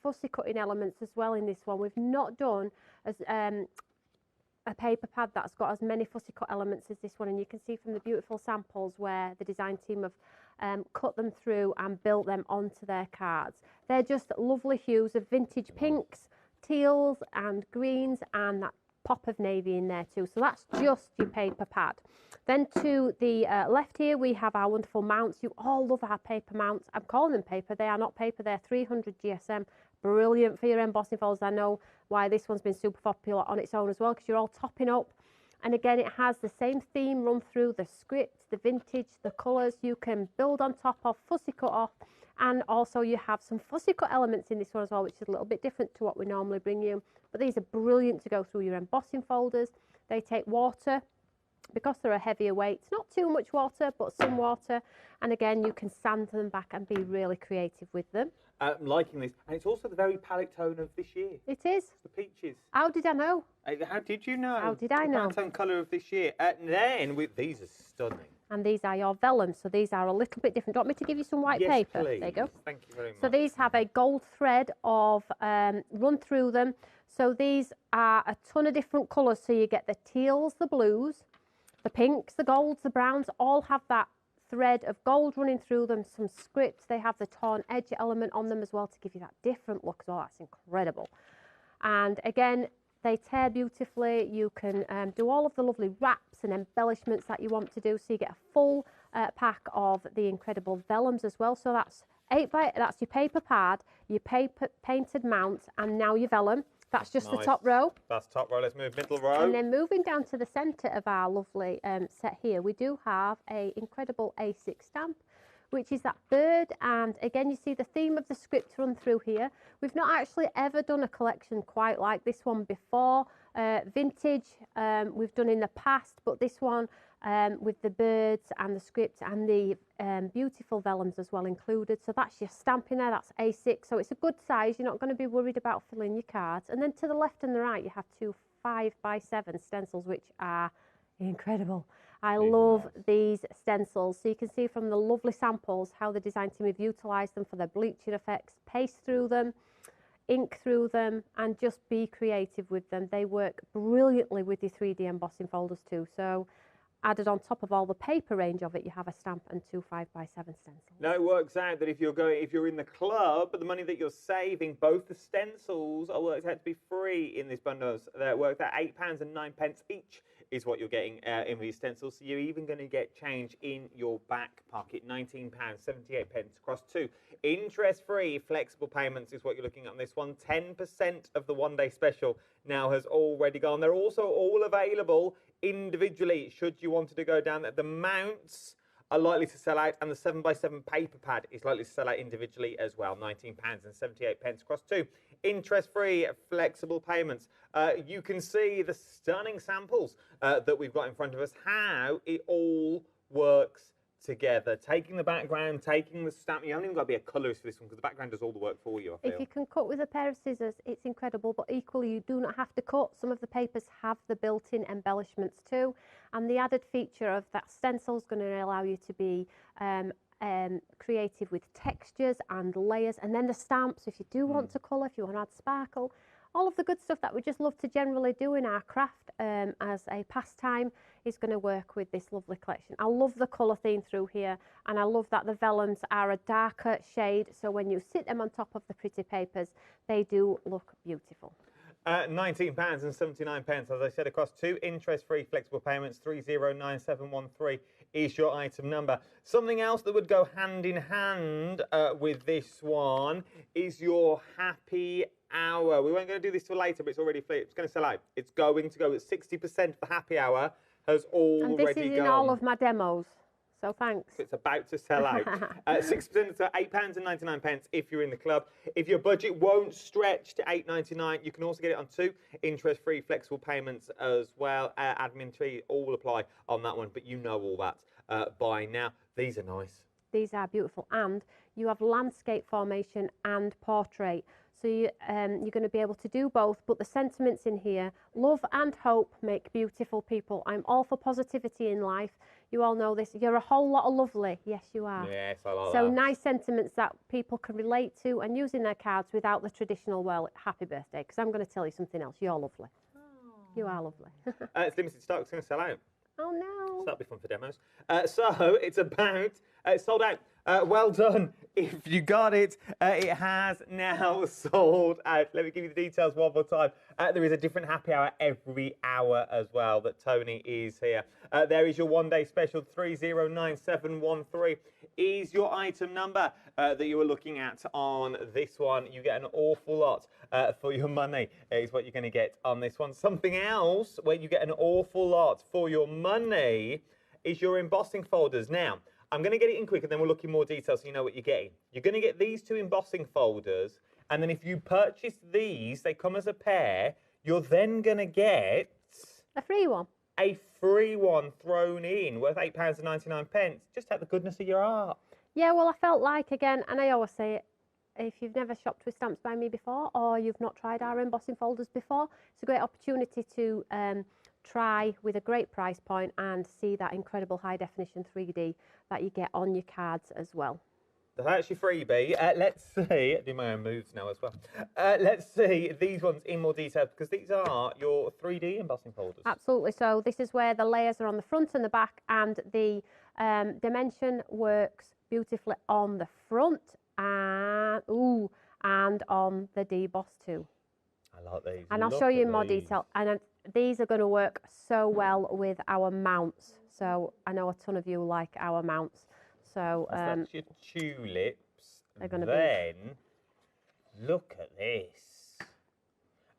fussy cutting elements as well in this one. We've not done as a paper pad that's got as many fussy cut elements as this one, and you can see from the beautiful samples where the design team have cut them through and built them onto their cards. They're just lovely hues of vintage pinks, teals and greens, and that pop of navy in there too. So that's just your paper pad. Then to the left here we have our wonderful mounts. You all love our paper mounts. I'm calling them paper, they are not paper, they're 300 GSM. Brilliant for your embossing folders. I know why this one's been super popular on its own as well, because you're all topping up. And again, it has the same theme run through, the script, the vintage, the colours. You can build on top of, fussy cut off, and also you have some fussy cut elements in this one as well, which is a little bit different to what we normally bring you. But these are brilliant to go through your embossing folders. They take water, because they're a heavier weight, not too much water, but some water. And again, you can sand them back and be really creative with them. I'm liking this, and it's also the very palette tone of this year. It is. It's the peaches. How did I know? How did you know? How did I know? The palette tone colour of this year. And then these are stunning. And these are your vellums, so these are a little bit different. Do you want me to give you some white paper? Please. There you go. Thank you very much. So these have a gold thread of run through them. So these are a ton of different colours. So you get the teals, the blues, the pinks, the golds, the browns, all have that thread of gold running through them. Some scripts, they have the torn edge element on them as well to give you that different look as well. That's incredible. And again, they tear beautifully. You can do all of the lovely wraps and embellishments that you want to do. So you get a full pack of the incredible vellums as well. So that's that's your paper pad, your paper painted mount, and now your vellum. That's just the top row. That's top row. Let's move middle row. And then moving down to the centre of our lovely set here, we do have a incredible A6 stamp, which is that bird. And again, you see the theme of the script run through here. We've not actually ever done a collection quite like this one before. Vintage, we've done in the past, but this one with the birds and the script and the beautiful vellums as well included. So that's your stamp in there, that's A6. So it's a good size, you're not going to be worried about filling your cards. And then to the left and the right, you have two 5x7 stencils, which are incredible. I love these stencils. So you can see from the lovely samples how the design team have utilised them for their bleaching effects, paste through them, ink through them, and just be creative with them. They work brilliantly with your 3D embossing folders too. So added on top of all the paper range of it, you have a stamp and two 5x7 stencils. Now it works out that if you're in the club, the money that you're saving, both the stencils are worked out to be free in this bundle. They're worked out £8.09 each is what you're getting in these stencils. So you're even going to get change in your back pocket. £19.78 across two. Interest-free flexible payments is what you're looking at on this one. 10% of the one-day special now has already gone. They're also all available individually should you wanted to go down there. The mounts are likely to sell out, and the 7x7 paper pad is likely to sell out individually as well. £19.78 across two. Interest-free flexible payments. You can see the stunning samples that we've got in front of us, how it all works together. Taking the background, taking the stamp. You haven't even got to be a colourist for this one because the background does all the work for you, I feel. If you can cut with a pair of scissors, it's incredible, but equally you do not have to cut. Some of the papers have the built-in embellishments too, and the added feature of that stencil is going to allow you to be creative with textures and layers, and then the stamps, if you do want to colour, if you want to add sparkle, all of the good stuff that we just love to generally do in our craft as a pastime is going to work with this lovely collection. I love the colour theme through here, and I love that the vellums are a darker shade, so when you sit them on top of the pretty papers, they do look beautiful. £19.79, as I said, across two interest-free flexible payments. 309713 is your item number. Something else that would go hand in hand with this one is your happy hour. We weren't going to do this till later, but it's already free. It's going to sell out. It's going to go at 60% for happy hour has already gone. And this is in all of my demos. So thanks. It's about to sell out. 6% to £8.99 if you're in the club. If your budget won't stretch to £8.99, you can also get it on two interest-free flexible payments as well. Admin fee all apply on that one, but you know all that by now. These are nice. These are beautiful, and you have landscape formation and portrait. So you're going to be able to do both, but the sentiments in here, love and hope make beautiful people. I'm all for positivity in life. You all know this. You're a whole lot of lovely. Yes, you are. Yes, I like So that. nice sentiments that people can relate to and use in their cards without the traditional, well, happy birthday. Because I'm going to tell you something else. You're lovely. You are lovely. It's limited stock. It's going to sell out. Oh, no. So that'll be fun for demos. So it's about, it's sold out. Well done. If you got it, it has now sold out. Let me give you the details one more time. There is a different happy hour every hour as well that Toni is here. There is your one-day special, 309713 is your item number that you were looking at on this one. You get an awful lot for your money is what you're going to get on this one. Something else where you get an awful lot for your money is your embossing folders. Now, I'm going to get it in quick and then we'll look in more detail so you know what you're getting. You're going to get these 2 embossing folders, and then if you purchase these, they come as a pair, you're then going to get... A free one. A free one thrown in, worth £8.99, just out the goodness of your heart. Yeah, well, I felt like, again, and I always say it, if you've never shopped with Stamps by Me before, or you've not tried our embossing folders before, it's a great opportunity to try with a great price point and see that incredible high definition 3D that you get on your cards as well. That's your freebie. Let's see, do my own moves now as well. Let's see these ones in more detail, because these are your 3D embossing folders. Absolutely. So this is where the layers are on the front and the back, and the dimension works beautifully on the front and on the deboss too. I like these. And I'll show you in more detail. And these are going to work so well with our mounts. So I know a ton of you like our mounts. So that's your tulips. They're going to then look at this.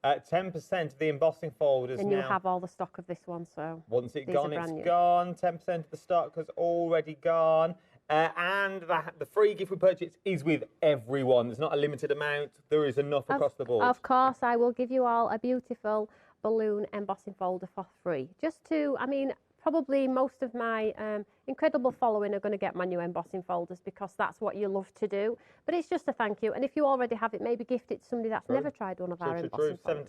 10% of the embossing folders and now. you have all the stock of this one. So once it's gone, it's gone. 10% of the stock has already gone. And the free gift we purchase is with everyone. There's not a limited amount. There is enough across the board. Of course, I will give you all a beautiful balloon embossing folder for free. Just to, I mean, probably most of my incredible following are going to get my new embossing folders because that's what you love to do. But it's just a thank you. And if you already have it, maybe gift it to somebody that's never tried one of our embossing folders.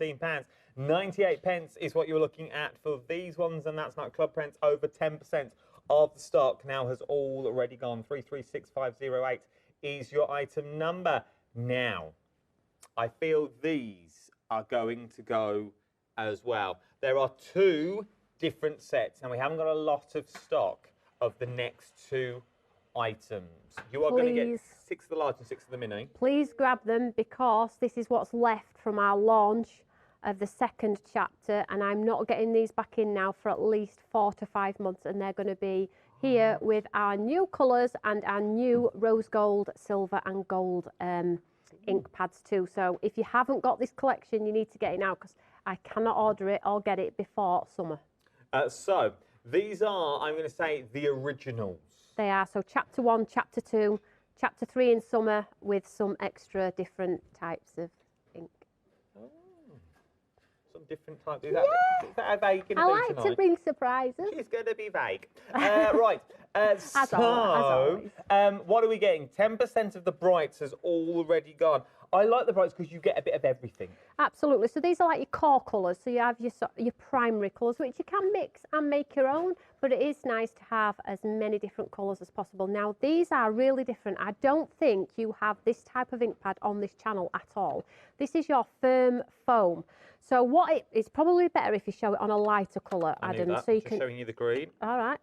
£17.98 is what you're looking at for these ones, and that's not club prints. Over 10% of the stock now has already gone. 336508 is your item number. Now, I feel these are going to go as well. There are 2 different sets, and we haven't got a lot of stock of the next 2 items. You are going to get 6 of the large and 6 of the mini. Please grab them, because this is what's left from our launch of the second chapter, and I'm not getting these back in now for at least 4 to 5 months, and they're going to be here with our new colours and our new rose gold, silver and gold ink pads too. So if you haven't got this collection, you need to get it now, because I cannot order it or get it before summer. So these are, I'm going to say, the originals. They are. So chapter 1, chapter 2, chapter 3 in summer with some extra different types of ink. Oh, some different types. Is that a vague I like tonight? To bring surprises. She's going to be vague. Right. As always. What are we getting? 10% of the brights has already gone. I like the brights because you get a bit of everything. Absolutely. So these are like your core colours. So you have your primary colours, which you can mix and make your own, but it is nice to have as many different colours as possible. Now, these are really different. I don't think you have this type of ink pad on this channel at all. This is your firm foam. So what it's probably better if you show it on a lighter colour, Adam. So you can. Showing you the green. All right.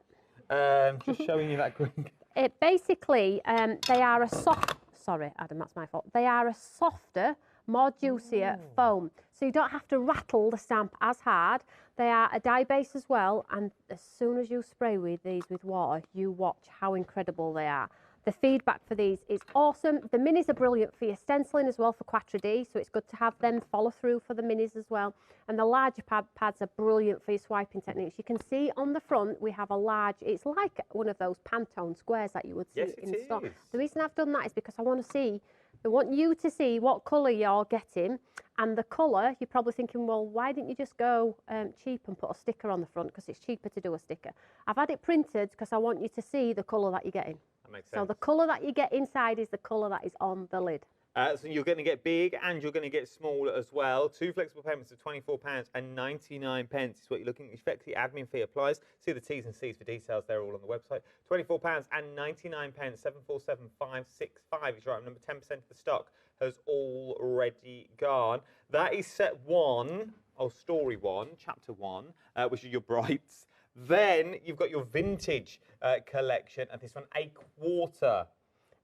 Just showing you that green. It basically, they are a soft. Sorry, Adam, that's my fault. They are a softer, more juicier foam. So you don't have to rattle the stamp as hard. They are a dye base as well. And as soon as you spray with these with water, you watch how incredible they are. The feedback for these is awesome. The minis are brilliant for your stenciling as well for Quatre D. So it's good to have them follow through for the minis as well. And the larger pads are brilliant for your swiping techniques. You can see on the front, we have a large, it's like one of those Pantone squares that you would see in stock. The reason I've done that is because I want you to see what colour you're getting. And the colour, you're probably thinking, well, why didn't you just go cheap and put a sticker on the front? Because it's cheaper to do a sticker. I've had it printed because I want you to see the colour that you're getting. That makes sense. So the colour that you get inside is the colour that is on the lid. So you're going to get big and you're going to get small as well. 2 flexible payments of £24.99 is what you're looking at. Effectively, admin fee applies. See the T's and C's for details. They're all on the website. £24.99, 747565 is right number. 10% of the stock has already gone. That is set 1, or story 1, chapter 1, which are your brights. Then you've got your vintage collection, and this one, a quarter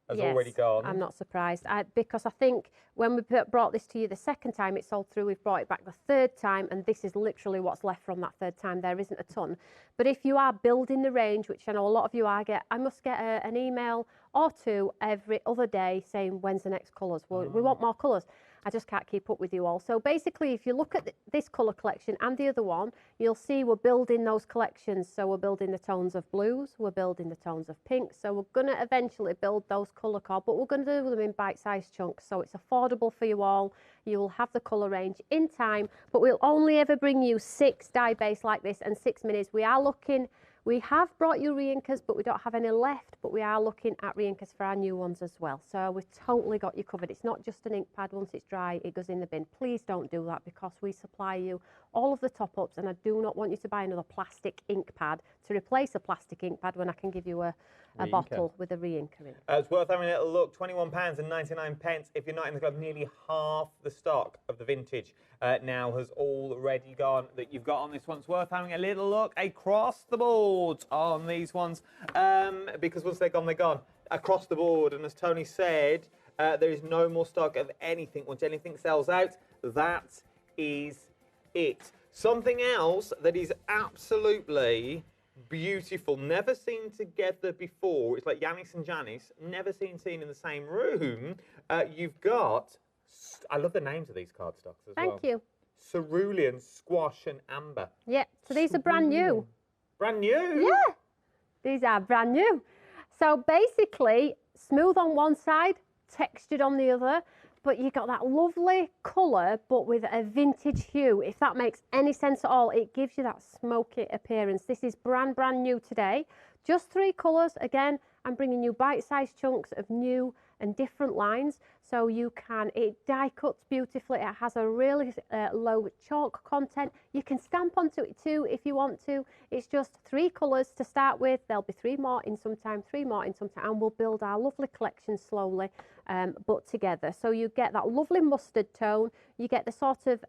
has already gone. I'm not surprised because I think when we brought this to you the second time it sold through, we've brought it back the third time, and this is literally what's left from that third time. There isn't a ton. But if you are building the range, which I know a lot of you are, I must get an email or two every other day saying when's the next colours. Well, we want more colours. I just can't keep up with you all. So basically, if you look at this colour collection and the other one, you'll see we're building those collections. So we're building the tones of blues, we're building the tones of pink. So we're going to eventually build those colour cards, but we're going to do them in bite-sized chunks. So it's affordable for you all. You'll have the colour range in time, but we'll only ever bring you 6 dye base like this and 6 minis. We have brought you re-inkers, but we don't have any left, but we are looking at re-inkers for our new ones as well. So we've totally got you covered. It's not just an ink pad. Once it's dry, it goes in the bin. Please don't do that because we supply you all of the top-ups, and I do not want you to buy another plastic ink pad to replace a plastic ink pad when I can give you a bottle with a re-inker in. It's worth having a little look. £21.99. If you're not in the club, nearly half the stock of the vintage now has already gone that you've got on this one. It's worth having a little look across the board on these ones because once they're gone, they're gone. Across the board, and as Tony said, there is no more stock of anything. Once anything sells out, that is it. Something else that is absolutely beautiful, never seen together before. It's like Yanis and Janice, never seen in the same room. You've got, I love the names of these cardstocks as well. Thank you. Cerulean, Squash and Amber. Yeah, so these are brand new. Brand new? Yeah, these are brand new. So basically, smooth on one side, textured on the other, but you got that lovely colour, but with a vintage hue. If that makes any sense at all, it gives you that smoky appearance. This is brand new today. Just 3 colours. Again, I'm bringing you bite-sized chunks of new and different lines. So you can, it die cuts beautifully. It has a really low chalk content. You can stamp onto it too if you want to. It's just 3 colours to start with. There'll be 3 more in some time, 3 more in some time, and we'll build our lovely collection slowly, but together. So you get that lovely mustard tone. You get the sort of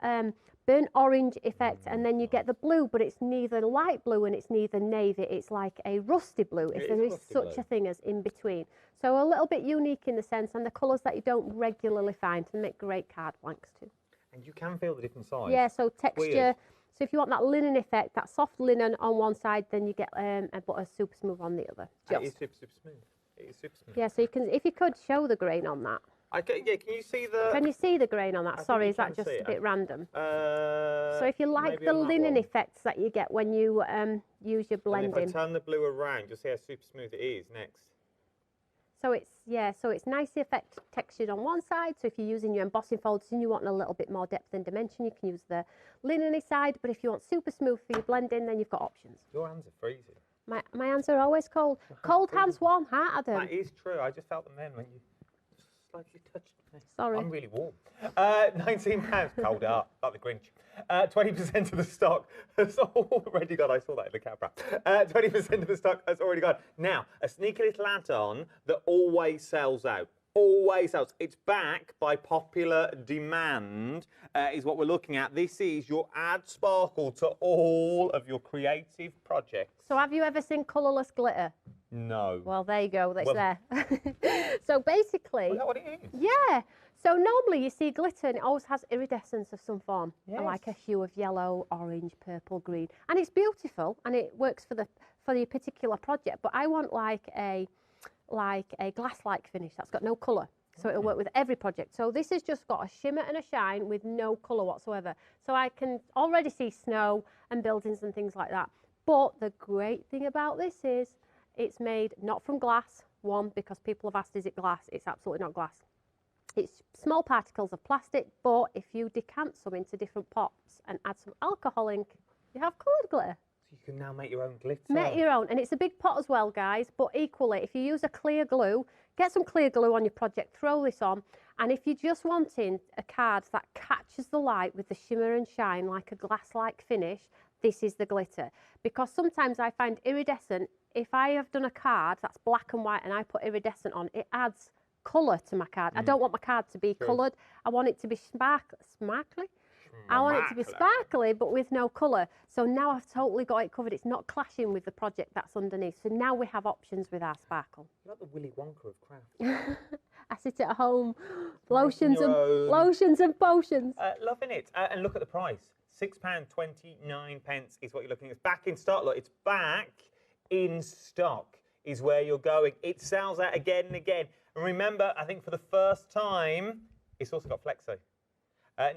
burnt orange effect, and then you get the blue, but it's neither light blue and it's neither navy. It's like a rusty blue, if there is such a thing as in between. So a little bit unique in the sense, and the colours that you don't regularly find to make great card blanks too. And you can feel the different size. Yeah, so texture. Weird. So if you want that linen effect, that soft linen on one side, then you get but a super smooth on the other. It is super smooth. It is super smooth. Yeah, so you can, if you could show the grain on that. Yeah, can you see the... Can you see the grain on that? Sorry, is that just a bit random? So if you like the linen effects that you get when you use your blending. And if I turn the blue around, you'll see how super smooth it is next. So it's, yeah, so it's nicely textured on one side. So if you're using your embossing folders and you want a little bit more depth and dimension, you can use the linen side. But if you want super smooth for your blending, then you've got options. Your hands are freezing. My hands are always cold. Cold hands, warm heart, Adam. That is true. I just felt them then when you slightly touched me. Sorry. I'm really warm. £19, cold up, like the Grinch. 20% of the stock has already gone. I saw that in the camera. 20% of the stock has already gone. Now, a sneaky little add-on that always sells out. Always sells. It's back by popular demand, is what we're looking at. This is your add sparkle to all of your creative projects. So have you ever seen Colorless glitter? No. Well, there you go. That's there. So basically... Is that what it is? Yeah. So normally you see glitter and it always has iridescence of some form. Yes. Like a hue of yellow, orange, purple, green. And it's beautiful and it works for the particular project. But I want like a glass-like finish that's got no colour. So it'll work with every project. So this has just got a shimmer and a shine with no colour whatsoever. So I can already see snow and buildings and things like that. But the great thing about this is it's made not from glass. One, because people have asked, is it glass? It's absolutely not glass. It's small particles of plastic, but if you decant some into different pots and add some alcohol ink, you have coloured glitter. So you can now make your own glitter. Make your own, and it's a big pot as well, guys, but equally, if you use a clear glue, get some clear glue on your project, throw this on, And if you're just wanting a card that catches the light with the shimmer and shine like a glass-like finish, this is the glitter. Because sometimes I find iridescent, if I have done a card that's black and white and I put iridescent on, it adds colour to my card. I don't want my card to be coloured. I want it to be sparkly. I want it to be sparkly, but with no colour. So now I've totally got it covered. It's not clashing with the project that's underneath. So now we have options with our sparkle. You're like the Willy Wonka of craft. I sit at home, lotions and potions. Loving it. And look at the price. £6.29 is what you're looking at. It's back in stock. Look, it's back in stock is where you're going. It sells out again and again. And remember, I think for the first time, it's also got Flexi.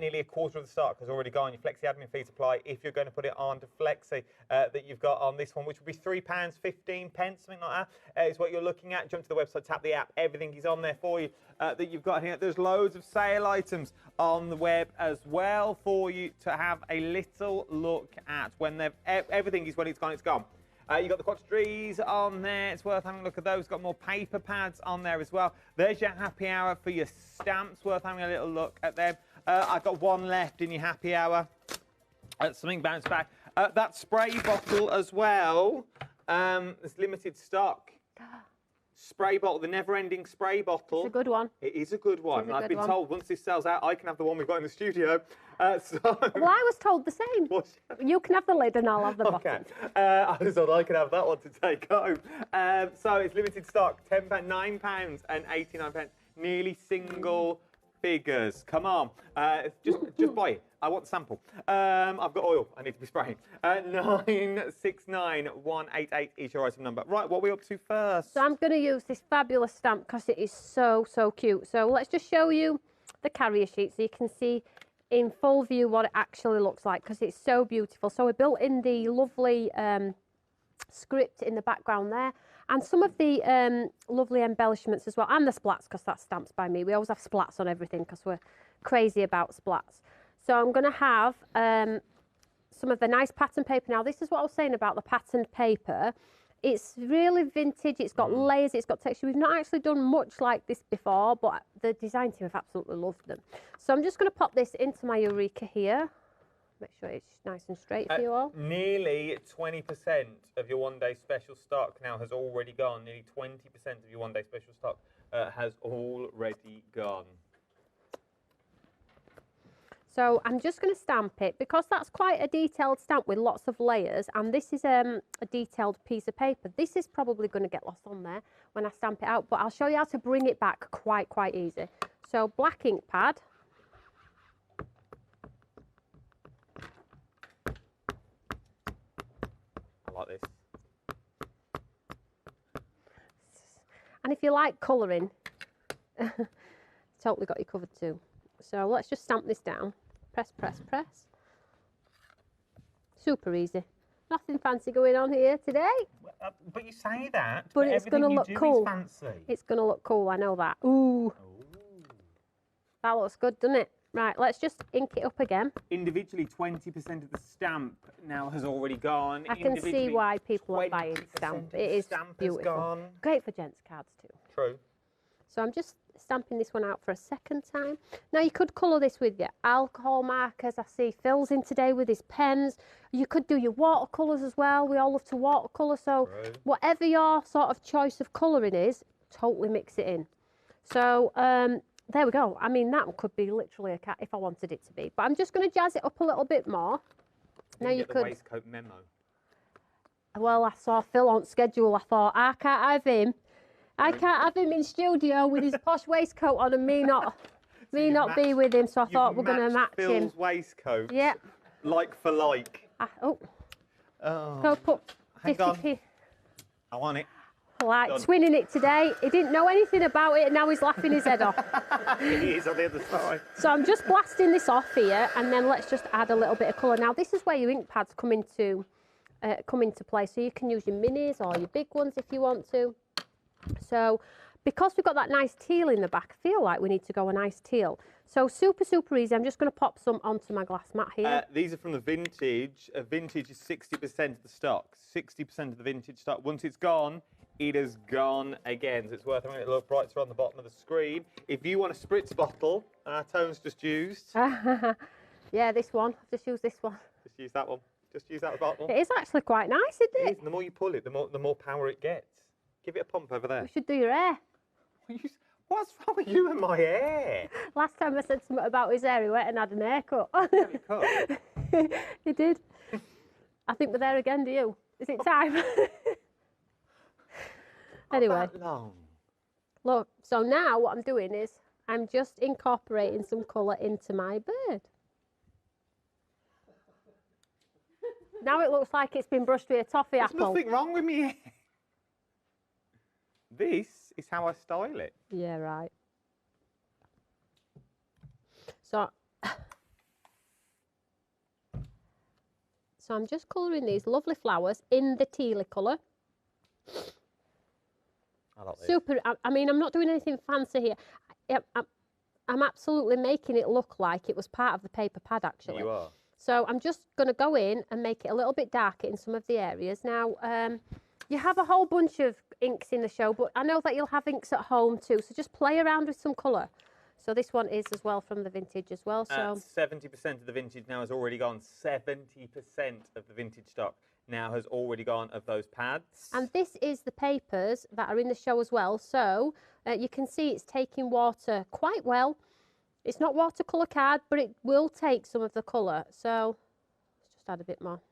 Nearly a quarter of the stock has already gone. Your Flexi admin fees apply if you're going to put it on to Flexi that you've got on this one, which would be £3.15, something like that, is what you're looking at. Jump to the website, tap the app. Everything is on there for you that you've got here. There's loads of sale items on the web as well for you to have a little look at. When everything is when it's gone, it's gone. You've got the quatrains on there. It's worth having a look at those. Got more paper pads on there as well. There's your happy hour for your stamps. Worth having a little look at them. I've got one left in your happy hour. Something bounced back. That spray bottle as well. There's limited stock. Spray bottle, the never-ending spray bottle. It's a good one. It is a good one. I've been told once this sells out, I can have the one we've got in the studio. Well, I was told the same. You can have the lid and I'll have the bottom. I was told I could have that one to take home. So it's limited stock, £9.89, nearly single figures. Come on, just buy it. I want the sample. I've got oil. I need to be spraying. 969188 is your item number. Right, what are we up to first? So I'm going to use this fabulous stamp because it is so cute. So let's just show you the carrier sheet so you can see in full view what it actually looks like because it's so beautiful. So we built in the lovely script in the background there. And some of the lovely embellishments as well, and the splats, because that's stamps by me. We always have splats on everything because we're crazy about splats. So I'm going to have some of the nice pattern paper. Now, this is what I was saying about the patterned paper. It's really vintage. It's got layers. It's got texture. We've not actually done much like this before, but the design team have absolutely loved them. So I'm just going to pop this into my Eureka here. Make sure it's nice and straight for you all. Nearly 20% of your one-day special stock now has already gone. Nearly 20% of your one-day special stock has already gone. So I'm just going to stamp it because that's quite a detailed stamp with lots of layers, and this is a detailed piece of paper. This is probably going to get lost on there when I stamp it out, but I'll show you how to bring it back quite easy. So black ink pad. Like this. And if you like colouring, totally got you covered too. So let's just stamp this down. Press. Super easy. Nothing fancy going on here today. But you say that, but it's going to look cool. Fancy. It's going to look cool, I know that. Ooh. That looks good, doesn't it? Right, let's just ink it up again. Individually, 20% of the stamp now has already gone. I can see why people are buying stamp. It is beautiful. Great for gents' cards too. True. So I'm just stamping this one out for a second time. Now you could colour this with your alcohol markers. I see Phil's in today with his pens. You could do your watercolours as well. We all love to watercolour. So whatever your sort of choice of colouring is, totally mix it in. So there we go. I mean, that could be literally a cat if I wanted it to be. But I'm just going to jazz it up a little bit more. Now you could. The waistcoat memo. Well, I saw Phil on schedule. I thought, I can't have him. I can't have him in studio with his posh waistcoat on and me not be with him. So I thought we're going to match him. Phil's waistcoat. Yeah. Like for like. Oh. Go put 50p. I want it. Like twinning it today. He didn't know anything about it and now he's laughing his head off. He is on the other side. So I'm just blasting this off here and then let's just add a little bit of colour. Now this is where your ink pads come into play. So you can use your minis or your big ones if you want to. So because we've got that nice teal in the back, I feel like we need to go a nice teal. So super easy. I'm just going to pop some onto my glass mat here. These are from the vintage. Vintage is 60% of the stock. 60% of the vintage stock. Once it's gone, it has gone again. So it's worth having it look brighter on the bottom of the screen. If you want a spritz bottle, Tone's just used. Yeah, this one. I've just used this one. Just use that one. Just use that bottle. It is actually quite nice, isn't it? It is. And the more you pull it, the more power it gets. Give it a pump over there. We should do your hair. What's wrong with you and my hair? Last time I said something about his hair, he went and had an haircut. He did. I think we're there again, do you? Is it time? Anyway. Not that long. Look, so now what I'm doing is I'm just incorporating some colour into my bird. Now it looks like it's been brushed with a toffee apple. There's nothing wrong with me hair. This is how I style it. Yeah, right. So I'm just colouring these lovely flowers in the tealy colour. I like this. Super. I mean, I'm not doing anything fancy here. I'm absolutely making it look like it was part of the paper pad, actually. You are. So I'm just going to go in and make it a little bit darker in some of the areas. Now, you have a whole bunch of inks in the show, but I know that you'll have inks at home too. So just play around with some colour. So this one is as well from the vintage as well. So 70% of the vintage now has already gone. 70% of the vintage stock now has already gone of those pads. And this is the papers that are in the show as well. So you can see it's taking water quite well. It's not watercolour card, but it will take some of the colour. So let's just add a bit more.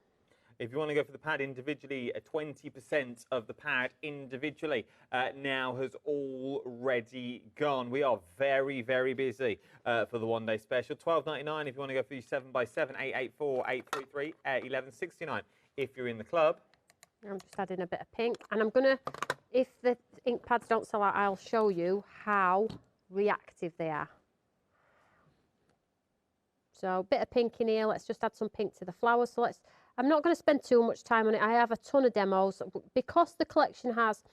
If you want to go for the pad individually, 20% of the pad individually now has already gone. We are very, very busy for the one-day special. $12.99 if you want to go for your 7x7, 884, 833, $11.69 if you're in the club. I'm just adding a bit of pink. And I'm going to, if the ink pads don't sell out, I'll show you how reactive they are. So a bit of pink in here. Let's just add some pink to the flowers. So I'm not going to spend too much time on it. I have a ton of demos. Because the collection has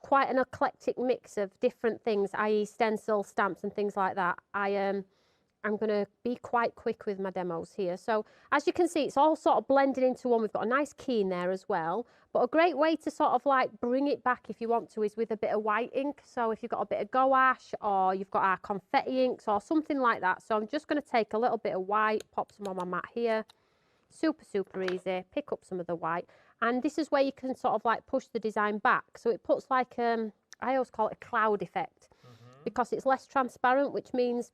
quite an eclectic mix of different things, i.e. stencils, stamps and things like that, I'm going to be quite quick with my demos here. So as you can see, it's all sort of blending into one. We've got a nice key in there as well. But a great way to sort of like bring it back if you want to is with a bit of white ink. So if you've got a bit of gouache or you've got our confetti inks or something like that. So I'm just going to take a little bit of white, pop some on my mat here. Super, super easy. Pick up some of the white. And this is where you can sort of like push the design back. So it puts like, I always call it a cloud effect because it's less transparent, which means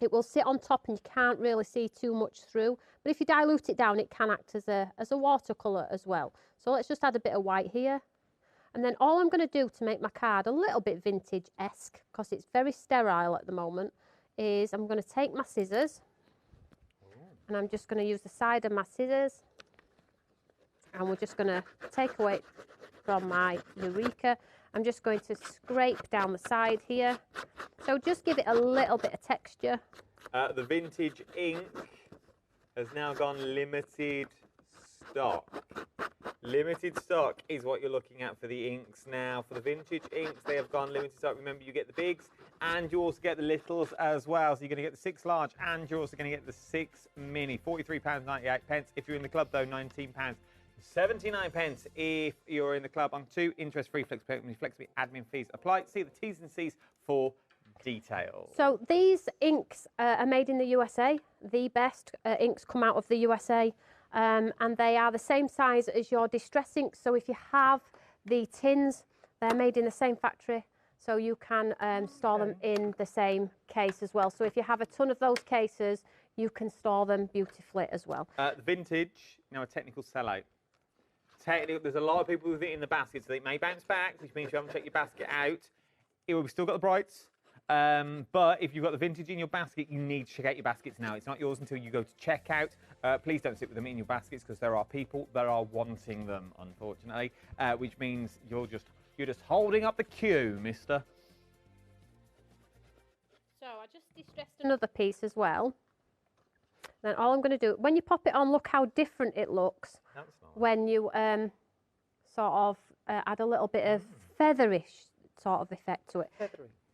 it will sit on top and you can't really see too much through. But if you dilute it down, it can act as a watercolour as well. So let's just add a bit of white here. And then all I'm going to do to make my card a little bit vintage-esque, because it's very sterile at the moment, is I'm going to take my scissors. And I'm just going to use the side of my scissors. And we're just going to take away from my Eureka. I'm just going to scrape down the side here. So just give it a little bit of texture. The vintage ink has now gone limited stock. Limited stock is what you're looking at for the inks now. For the vintage inks, they have gone limited stock. Remember, you get the bigs and you also get the littles as well. So you're going to get the 6 large and you're also going to get the 6 mini. £43.98. If you're in the club, though, £19.79 if you're in the club on 2 interest-free flexibly admin fees apply. See the T's and C's for details. So these inks are made in the USA. The best inks come out of the USA. And they are the same size as your distress inks. So if you have the tins, they're made in the same factory. So you can store them in the same case as well. So if you have a ton of those cases, you can store them beautifully as well. The vintage, now a technical sellout. There's a lot of people with it in the basket, so it may bounce back, which means you haven't checked your basket out. We've still got the brights. But if you've got the vintage in your basket, you need to check out your baskets now. It's not yours until you go to checkout. Please don't sit with them in your baskets because there are people that are wanting them, unfortunately, which means you're just holding up the queue, mister. So I just distressed another piece as well. Then all I'm going to do, when you pop it on, look how different it looks when you sort of add a little bit of featherish sort of effect to it.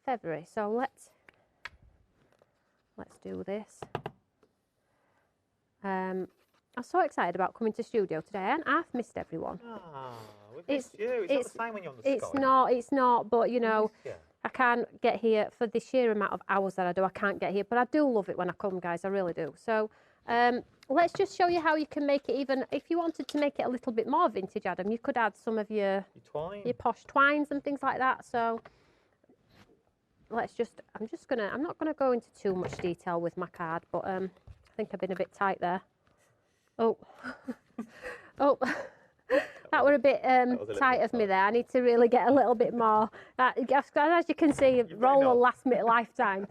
Feathery. So let's do this. I'm so excited about coming to studio today, and I've missed everyone. We've missed you. It's not the same when you're on the It's not, but you know, Yeah. I can't get here for the sheer amount of hours that I do. I can't get here, but I do love it when I come, guys. I really do. So let's just show you how you can make it even, if you wanted to make it a little bit more vintage, Adam, you could add some of your posh twines and things like that. So let's just, I'm not gonna go into too much detail with my card, but I think I've been a bit tight there. Oh, oh, that were a bit tight of me there. I need to really get a little bit more. As you can see, roller lasts me a lifetime.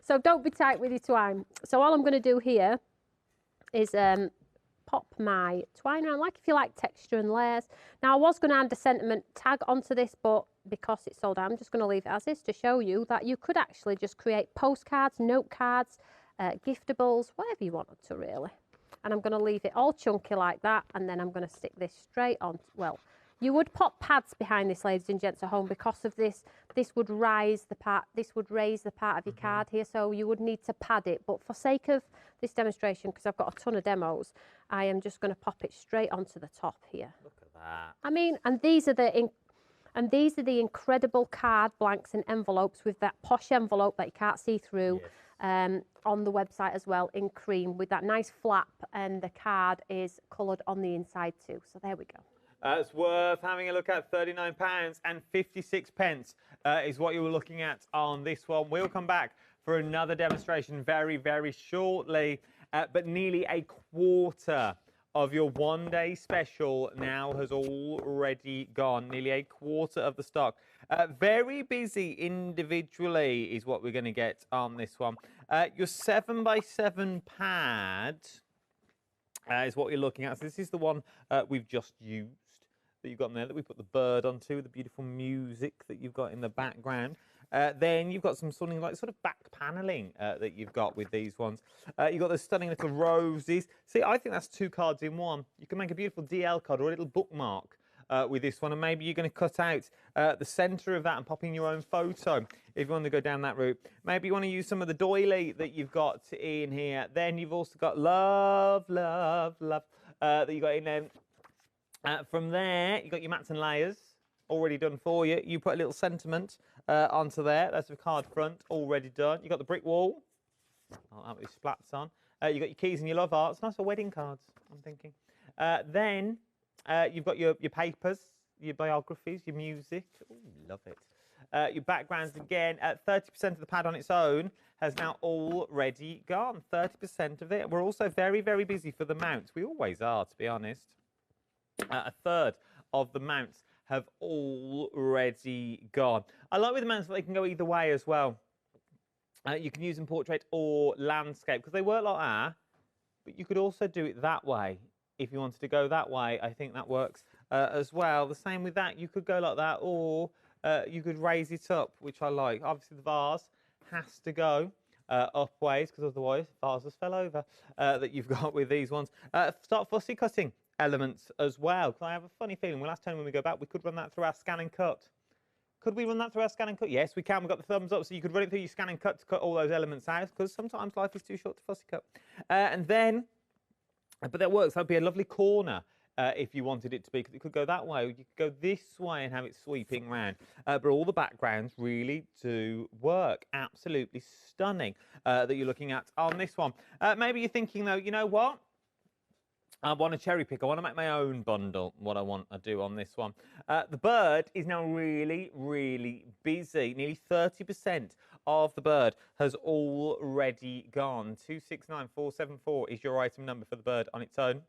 So don't be tight with your twine. So all I'm going to do here is pop my twine around, like if you like texture and layers. Now I was going to add a sentiment tag onto this, but because it's sold out, I'm just going to leave it as is to show you that you could actually just create postcards, note cards, giftables, whatever you wanted to really. And I'm going to leave it all chunky like that, and then I'm going to stick this straight on. Well, you would pop pads behind this, ladies and gents at home, because of this. This would raise the part of your card here, so you would need to pad it. But for sake of this demonstration, because I've got a ton of demos, I am just going to pop it straight onto the top here. Look at that. I mean, and these are the incredible card blanks and envelopes with that posh envelope that you can't see through. Yes. On the website as well in cream with that nice flap, and the card is coloured on the inside too. So there we go. It's worth having a look at. £39.56 is what you were looking at on this one. We'll come back for another demonstration very, very shortly, but nearly a quarter of your one-day special now has already gone. Nearly a quarter of the stock. Very busy individually is what we're going to get on this one. Your 7x7 pad is what you're looking at. So this is the one we've just used that you've got in there, that we put the bird onto, the beautiful music that you've got in the background. Then you've got some something like sort of back paneling that you've got with these ones. You've got the stunning little roses. See, I think that's 2 cards in one. You can make a beautiful DL card or a little bookmark with this one, and maybe you're going to cut out the centre of that and pop in your own photo if you want to go down that route. Maybe you want to use some of the doily that you've got in here. Then you've also got love, love, love that you got in there. From there, you've got your mats and layers already done for you. You put a little sentiment onto there. That's the card front already done. You've got the brick wall. I'll have it splats on. You've got your keys and your love hearts. Nice for wedding cards, I'm thinking. Then you've got your papers, your biographies, your music. Ooh, love it. Your backgrounds again. 30% of the pad on its own has now already gone. 30% of it. We're also very, very busy for the mounts. We always are, to be honest. A third of the mounts have already gone. I like with the mounts that they can go either way as well. You can use them portrait or landscape because they work like that, but you could also do it that way if you wanted to go that way. I think that works as well. The same with that. You could go like that, or you could raise it up, which I like. Obviously, the vase has to go upways because otherwise vases fell over that you've got with these ones. Start fussy cutting elements as well, because I have a funny feeling last time when we go back we could run that through our scan and cut. Could we run that through our scan and cut? Yes, we can. We've got the thumbs up, so you could run it through your scan and cut to cut all those elements out, because sometimes life is too short to fussy cut. And then, but that works. That'd be a lovely corner if you wanted it to be, because it could go that way, or you could go this way and have it sweeping round. But all the backgrounds really do work. Absolutely stunning that you're looking at on this one. Maybe you're thinking, though, you know what? I want to cherry pick. I want to make my own bundle, what I want to do on this one. The bird is now really, really busy. Nearly 30% of the bird has already gone. 269474 is your item number for the bird on its own.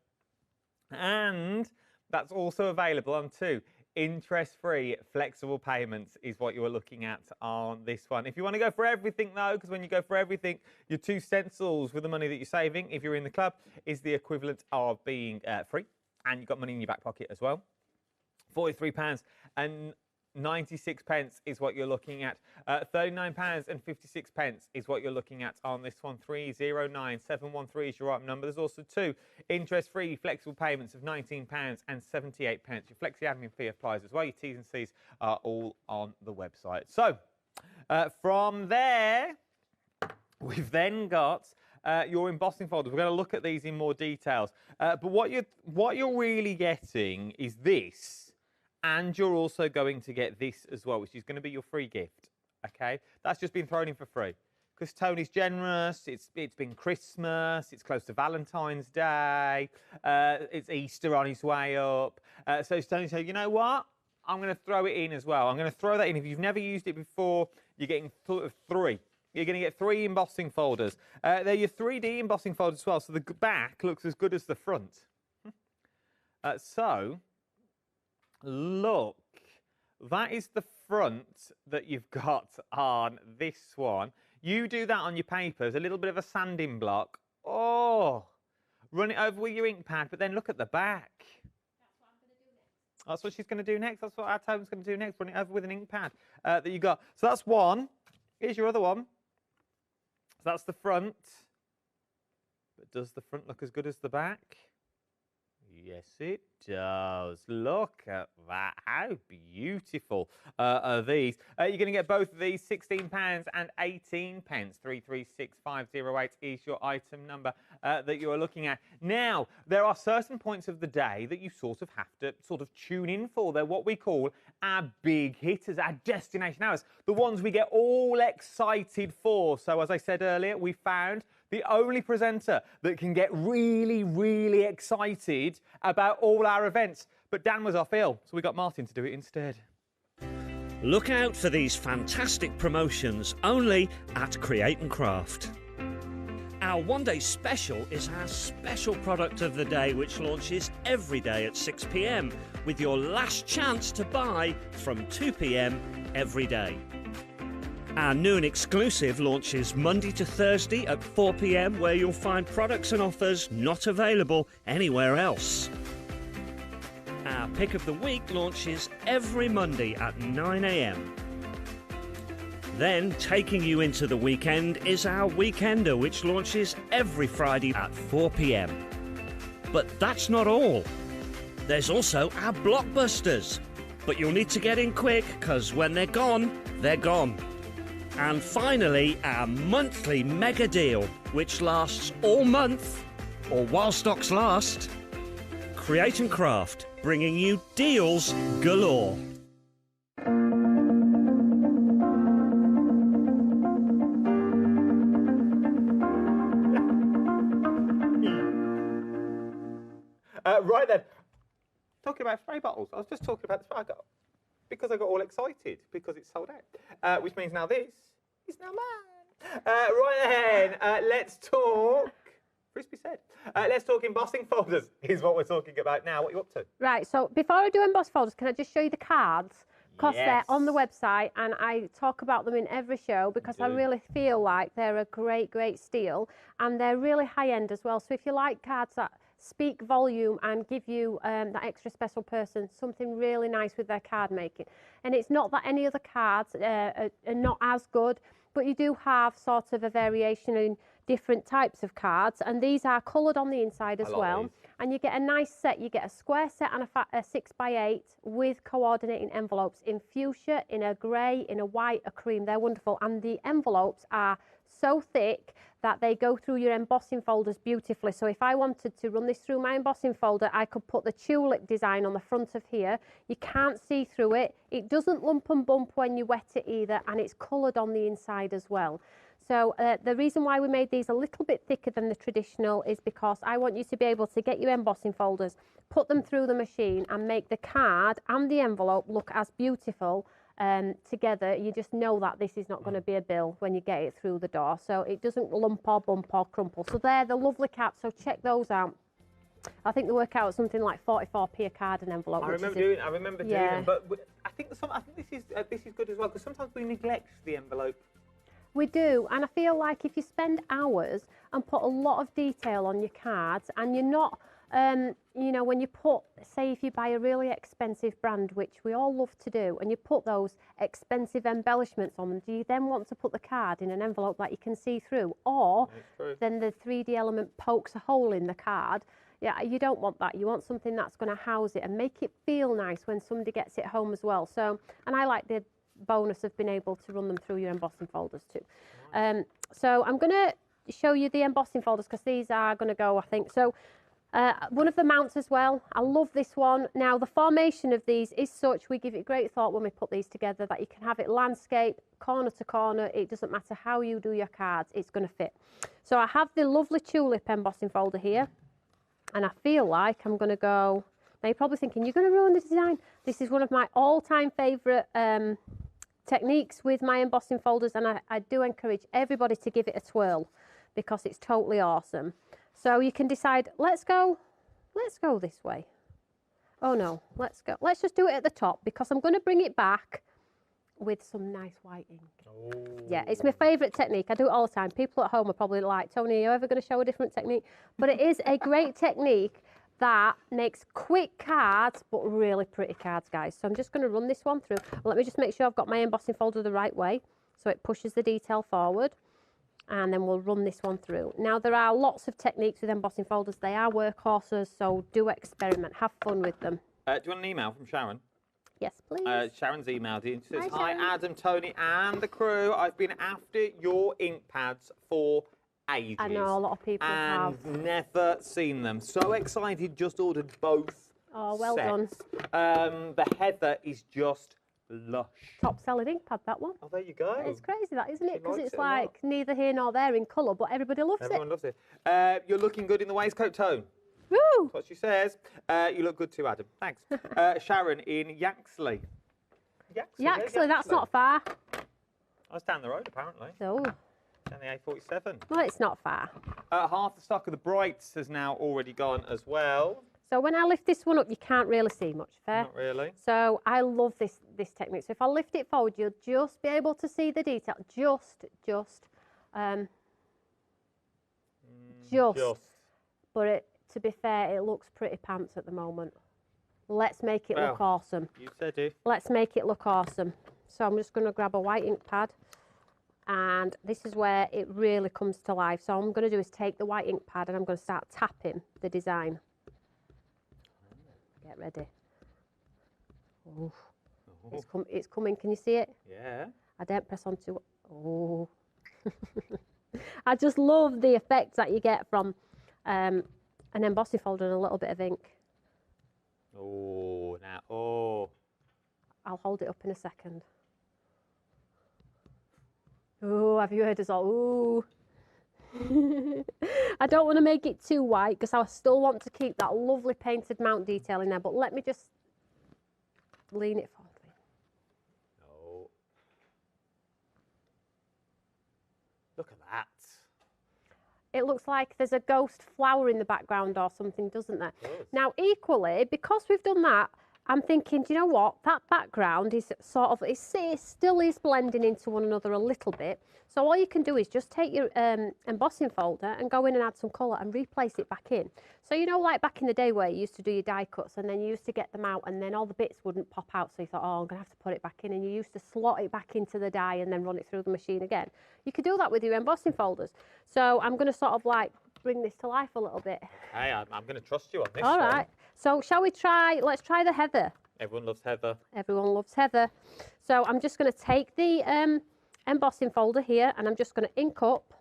And that's also available on 2 interest-free flexible payments is what you're looking at on this one. If you want to go for everything, though, because when you go for everything, your 2 stencils with the money that you're saving, if you're in the club, is the equivalent of being free. And you've got money in your back pocket as well. £43.96 is what you're looking at. £39.56 is what you're looking at on this one. 309713 is your item number. There's also 2 interest-free flexible payments of £19.78. Your flexi admin fee applies as well. Your T's and C's are all on the website. So from there, we've then got your embossing folders. We're going to look at these in more details. But what you're really getting is this And you're also going to get this as well, which is going to be your free gift. Okay, that's just been thrown in for free because Tony's generous. It's been Christmas. It's close to Valentine's Day. It's Easter on its way up. So Tony said, you know what? I'm going to throw it in as well. I'm going to throw that in. If you've never used it before, you're getting three. You're going to get 3 embossing folders. They're your 3D embossing folders as well. So the back looks as good as the front. So look. That is the front that you've got on this one. You do that on your papers, a little bit of a sanding block. Oh, run it over with your ink pad, but then look at the back. That's what I'm going to do next. That's what she's going to do next. That's what our Tony's going to do next, run it over with an ink pad that you got. So that's one. Here's your other one. So that's the front. But does the front look as good as the back? Yes, it does. Look at that. How beautiful are these? You're going to get both of these, £16 and 18 pence. 336508 is your item number that you're looking at. Now, there are certain points of the day that you sort of have to tune in for. They're what we call our big hitters, our destination hours, the ones we get all excited for. So as I said earlier, we found the only presenter that can get really, really excited about all our events. But Dan was off ill, so we got Martin to do it instead. Look out for these fantastic promotions only at Create and Craft. Our one-day special is our special product of the day, which launches every day at 6 p.m. with your last chance to buy from 2 p.m. every day. Our new and exclusive launches Monday to Thursday at 4 p.m, where you'll find products and offers not available anywhere else. Our pick of the week launches every Monday at 9 a.m. Then, taking you into the weekend is our Weekender, which launches every Friday at 4 p.m. But that's not all. There's also our Blockbusters. But you'll need to get in quick, because when they're gone, they're gone. And finally, our monthly mega deal, which lasts all month, or while stocks last. Create and Craft, bringing you deals galore. Right then, talking about spray bottles, I was just talking about the spray. Because I got all excited because it's sold out, which means now this is now mine. Right then, let's talk. Frisbee said, let's talk embossing folders. Is what we're talking about now. What are you up to? Right. So before I do emboss folders, can I just show you the cards? Because they're on the website, and I talk about them in every show because I really feel like they're a great, great steal, and they're really high end as well. So if you like cards that speak volume and give you that extra special person something really nice with their card making, and it's not that any other cards are not as good, but you do have sort of a variation in different types of cards, and these are coloured on the inside as well. These. And you get a nice set. You get a square set and a 6x8 with coordinating envelopes in fuchsia, in a grey, in a white, a cream. They're wonderful, and the envelopes are so thick that they go through your embossing folders beautifully. So if I wanted to run this through my embossing folder, I could put the tulip design on the front of here. You can't see through it. It doesn't lump and bump when you wet it either, and it's coloured on the inside as well. So the reason why we made these a little bit thicker than the traditional is because I want you to be able to get your embossing folders, put them through the machine and make the card and the envelope look as beautiful together. You just know that this is not going to be a bill when you get it through the door. So it doesn't lump or bump or crumple. So they're the lovely caps, so check those out. I think they work out something like 44p a card and envelope. I remember doing them, but I think this is good as well, because sometimes we neglect the envelope. We do, and I feel like if you spend hours and put a lot of detail on your cards, and you're not, you know, when you put, say if you buy a really expensive brand, which we all love to do, and you put those expensive embellishments on them, do you then want to put the card in an envelope that you can see through? Or then the 3D element pokes a hole in the card? Yeah, you don't want that. You want something that's going to house it and make it feel nice when somebody gets it home as well. So, and I like the bonus of being able to run them through your embossing folders too. So I'm going to show you the embossing folders because these are going to go, I think. So One of the mounts as well. I love this one. Now, the formation of these is such, we give it great thought when we put these together, that you can have it landscape, corner to corner. It doesn't matter how you do your cards, it's going to fit. So I have the lovely tulip embossing folder here, and I feel like I'm going to go... Now, you're probably thinking, you're going to ruin the design. This is one of my all-time favourite techniques with my embossing folders, and I do encourage everybody to give it a twirl because it's totally awesome. So you can decide, let's go this way. Oh no, let's just do it at the top because I'm going to bring it back with some nice white ink. Oh. Yeah, it's my favourite technique. I do it all the time. People at home are probably like, Toni, are you ever going to show a different technique? But it is a great technique that makes quick cards, but really pretty cards, guys. So I'm just going to run this one through. Let me just make sure I've got my embossing folder the right way, so it pushes the detail forward. And then we'll run this one through. Now, there are lots of techniques with embossing folders. They are workhorses, so do experiment. Have fun with them. Do you want an email from Sharon? Yes, please. Sharon's emailed you. She says, Hi, hi, Adam, Toni, and the crew. I've been after your ink pads for ages. I know, a lot of people have. And never seen them. So excited, just ordered both. Oh, well done. The heather is just lush. Top selling ink pad, that one. Oh, there you go. It's crazy, that, isn't it? Because it's it like neither here nor there in colour, but everybody loves Everyone it. loves it. You're looking good in the waistcoat tone. Woo! That's what she says. You look good too, Adam. Thanks. Sharon in Yaxley. Yaxley, that's not far. I was down the road, apparently. No. Down the A47. Well, it's not far. Half the stock of the Brights has now already gone as well. So when I lift this one up, you can't really see much, fair? Not really. So I love this technique. So if I lift it forward, you'll just be able to see the detail. Just. But to be fair, it looks pretty pants at the moment. Let's make it look awesome. You said it. Let's make it look awesome. So I'm just going to grab a white ink pad. And this is where it really comes to life. So all I'm going to do is take the white ink pad and I'm going to start tapping the design. Get ready. Oh, it's coming. Can you see it? Yeah. I don't press onto. Oh. I just love the effects that you get from an embossing folder and a little bit of ink. Oh, now, oh. I'll hold it up in a second. Oh, have you heard us all? Ooh. I don't want to make it too white because I still want to keep that lovely painted mount detail in there, but let me just lean it forward. Oh. Look at that. It looks like there's a ghost flower in the background or something, doesn't there? Now, equally, because we've done that, I'm thinking, do you know what? That background is sort of, it still is blending into one another a little bit. So all you can do is just take your embossing folder and go in and add some colour and replace it back in. So, you know, like back in the day where you used to do your die cuts and then you used to get them out and then all the bits wouldn't pop out. So you thought, oh, I'm going to have to put it back in. And you used to slot it back into the die and then run it through the machine again. You could do that with your embossing folders. So I'm going to sort of like bring this to life a little bit. Hey, I'm going to trust you on this All one. right. So shall we try, let's try the heather. Everyone loves heather. Everyone loves heather. So I'm just going to take the embossing folder here and I'm just going to ink up.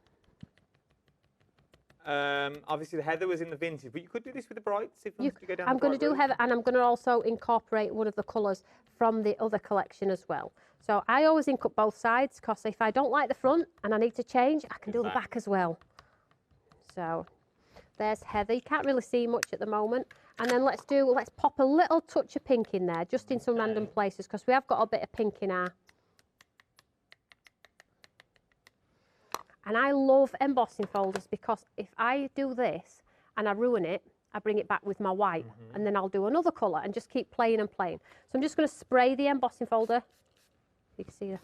Obviously the heather was in the vintage, but you could do this with the Brights if you go down I'm the going to bright do route. heather and I'm going to also incorporate one of the colours from the other collection as well. So I always ink up both sides because if I don't like the front and I need to change, I can do the back as well. So there's heather. You can't really see much at the moment. And then let's pop a little touch of pink in there, just in some random places, because we have got a bit of pink in our. And I love embossing folders because if I do this and I ruin it, I bring it back with my white and then I'll do another colour and just keep playing and playing. So I'm just going to spray the embossing folder. You can see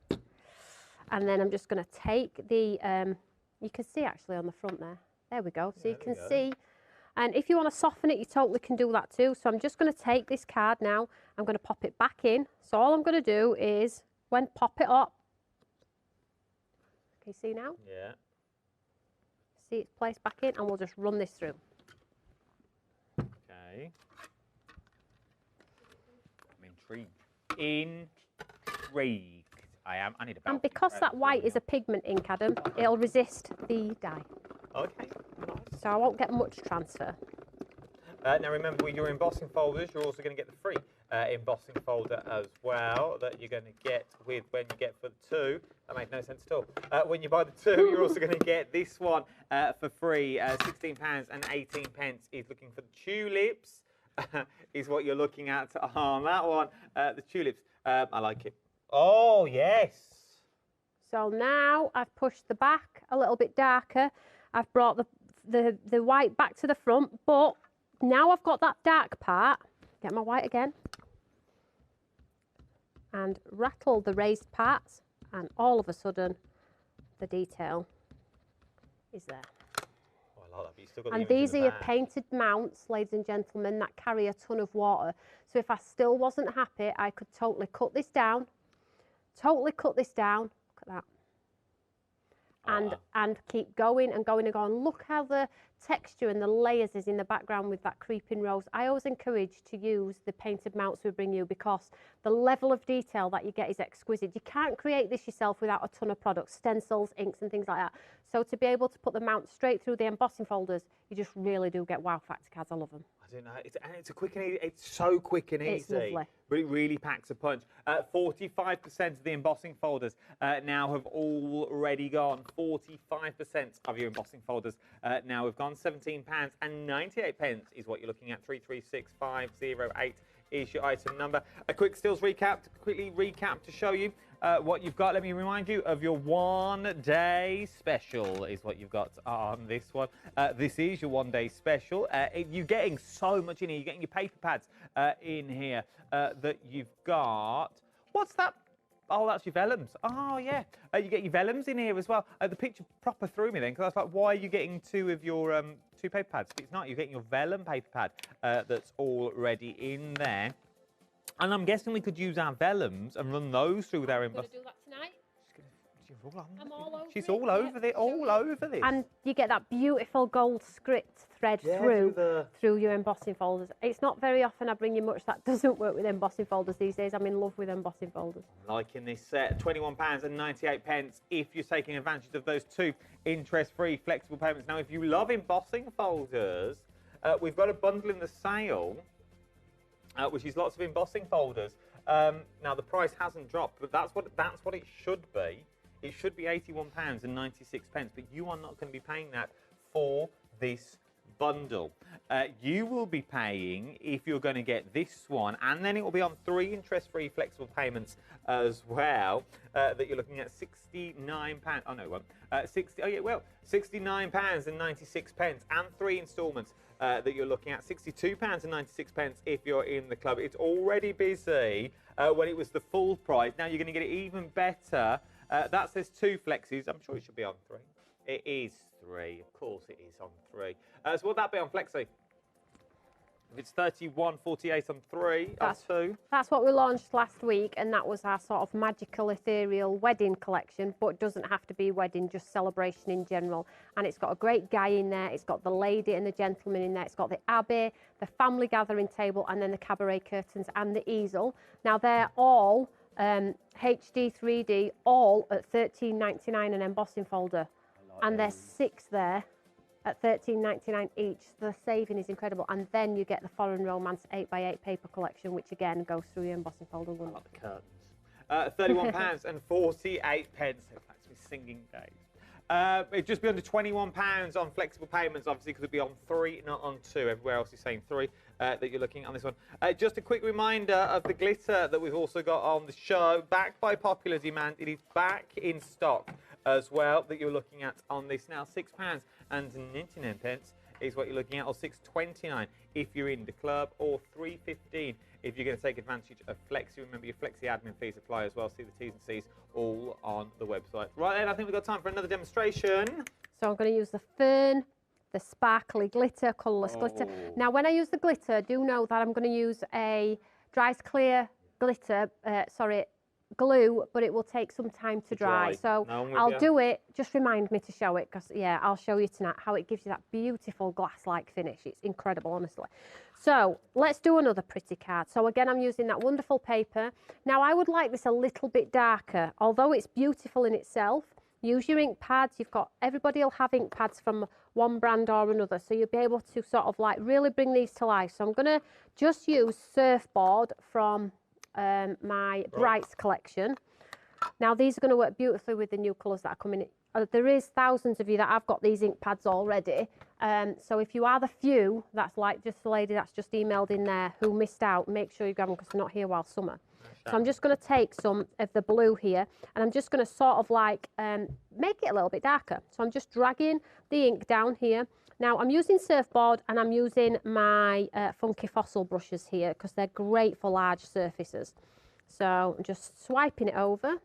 that. And then I'm just going to take the, you can see actually on the front there. There we go. So you can see. And if you want to soften it, you totally can do that too. So I'm just going to take this card now. I'm going to pop it back in. So all I'm going to do is, when pop it up, can you see now? Yeah. See it's placed back in, and we'll just run this through. Okay. I'm intrigued. Intrigued. I am. I need a. And because that white is a pigment ink, Adam, it'll resist the dye. Okay, nice. So I won't get much transfer. Now remember, with your embossing folders, you're also going to get the free embossing folder as well that you're going to get with when you get for the 2. That makes no sense at all. When you buy the 2, you're also going to get this one for free. £16.18 is looking for the tulips. Is what you're looking at on that one. The tulips. I like it. Oh, yes. So now I've pushed the back a little bit darker. I've brought the white back to the front, but now I've got that dark part. Get my white again. And rattle the raised parts, and all of a sudden the detail is there. Oh, I like that, but you still got the And image in these the are your back. painted mounts, ladies and gentlemen, that carry a ton of water. So if I still wasn't happy, I could totally cut this down. Look at that. And keep going and going and going. Look how the texture and the layers is in the background with that creeping rose. I always encourage to use the painted mounts we bring you because the level of detail that you get is exquisite. You can't create this yourself without a ton of products, stencils, inks and things like that. So to be able to put the mount straight through the embossing folders, you just really do get wow factor cards. I love them. I don't know. It's a quick and easy. It's so quick and easy. It's lovely. But it really packs a punch. 45% of the embossing folders now have already gone. 45% of your embossing folders now have gone. £17.98 is what you're looking at. 336508 is your item number. A quick stills recap, quickly recap to show you what you've got. Let me remind you of your one-day special is what you've got on this one. This is your one-day special. You're getting so much in here. You're getting your paper pads in here that you've got. What's that? Oh, that's your vellums. Oh, yeah. You get your vellums in here as well. The picture proper threw me then, because I was like, why are you getting 2 of your 2 paper pads? But it's not. You're getting your vellum paper pad that's already in there. And I'm guessing we could use our vellums and run those through with our embossing. Do that tonight. I'm all over She's all over this. All over this. And you get that beautiful gold script thread through your embossing folders. It's not very often I bring you much that doesn't work with embossing folders these days. I'm in love with embossing folders. Liking this set, £21.98 if you're taking advantage of those 2 interest-free flexible payments. Now, if you love embossing folders, we've got a bundle in the sale, which is lots of embossing folders. Now, the price hasn't dropped, but that's what it should be. It should be £81.96, but you are not going to be paying that for this bundle. You will be paying, if you're going to get this one, and then it will be on 3 interest-free flexible payments as well, that you're looking at £69. Oh, no, it won't. £69.96 and 3 instalments that you're looking at £62.96 if you're in the club. It's already busy when it was the full price. Now you're going to get it even better. That says 2 flexes. I'm sure it should be on 3. It is 3. Of course it is on 3. So will that be on flexi? If it's 31.48 on 3, on 2. That's what we launched last week, and that was our sort of magical, ethereal wedding collection, but it doesn't have to be wedding, just celebration in general. And it's got a great guy in there. It's got the lady and the gentleman in there. It's got the abbey, the family gathering table, and then the cabaret curtains and the easel. Now, they're all HD 3D, all at £13.99 an embossing folder. And there's 6 there at £13.99 each. The saving is incredible. And then you get the Foreign Romance 8x8 paper collection, which again goes through your embossing folder. I like the curtains. £31.48. That's me singing days. It'd just be under £21 on flexible payments, obviously, because it'd be on 3, not on 2. Everywhere else is saying 3 that you're looking at on this one. Just a quick reminder of the glitter that we've also got on the show. Backed by popular demand, it is back in stock as well that you're looking at on this now. £6.99 is what you're looking at, or £6.29 if you're in the club, or £3.15 if you're going to take advantage of Flexi. Remember, your Flexi admin fees apply as well. See the T's and C's all on the website. Right then, I think we've got time for another demonstration. So I'm going to use the fern, the sparkly glitter, colourless glitter. Now, when I use the glitter, do know that I'm going to use a dries clear glitter, glue, but it will take some time to dry. So I'll do it. Just remind me to show it, because yeah, I'll show you tonight how it gives you that beautiful glass-like finish. It's incredible, honestly. So let's do another pretty card. So again, I'm using that wonderful paper. Now I would like this a little bit darker. Although it's beautiful in itself, use your ink pads. Everybody will have ink pads from one brand or another, so you'll be able to sort of like really bring these to life. So I'm going to just use Surfboard from my Brights collection. Now these are going to work beautifully with the new colours that are coming in. There is thousands of you that have got these ink pads already. So if you are the few, that's like just the lady that's just emailed in there who missed out, make sure you grab them because they're not here while summer. So I'm just going to take some of the blue here and I'm just going to sort of like make it a little bit darker. So I'm just dragging the ink down here. Now I'm using Surfboard and I'm using my Funky Fossil brushes here because they're great for large surfaces. So I'm just swiping it over.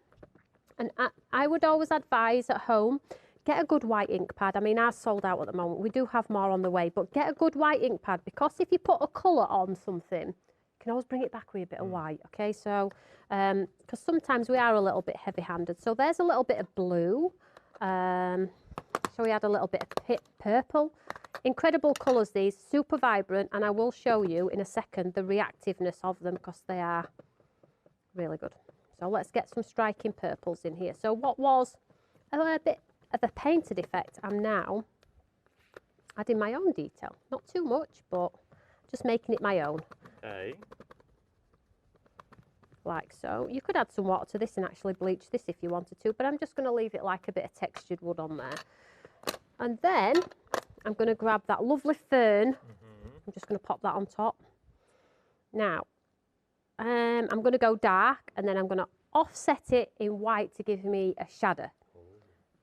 And I would always advise at home, get a good white ink pad. I mean, ours sold out at the moment. We do have more on the way, but get a good white ink pad because if you put a colour on something, you can always bring it back with a bit of white, okay? So, because sometimes we are a little bit heavy-handed. So there's a little bit of blue. So we had a little bit of purple. Incredible colours these, super vibrant, and I will show you in a second the reactiveness of them because they are really good. So let's get some striking purples in here. So what was a bit of a painted effect, I'm now adding my own detail. Not too much, but just making it my own. Okay. Like so. You could add some water to this and actually bleach this if you wanted to, but I'm just going to leave it like a bit of textured wood on there. And then I'm going to grab that lovely fern. I'm just going to pop that on top. Now, I'm going to go dark and then I'm going to offset it in white to give me a shadow.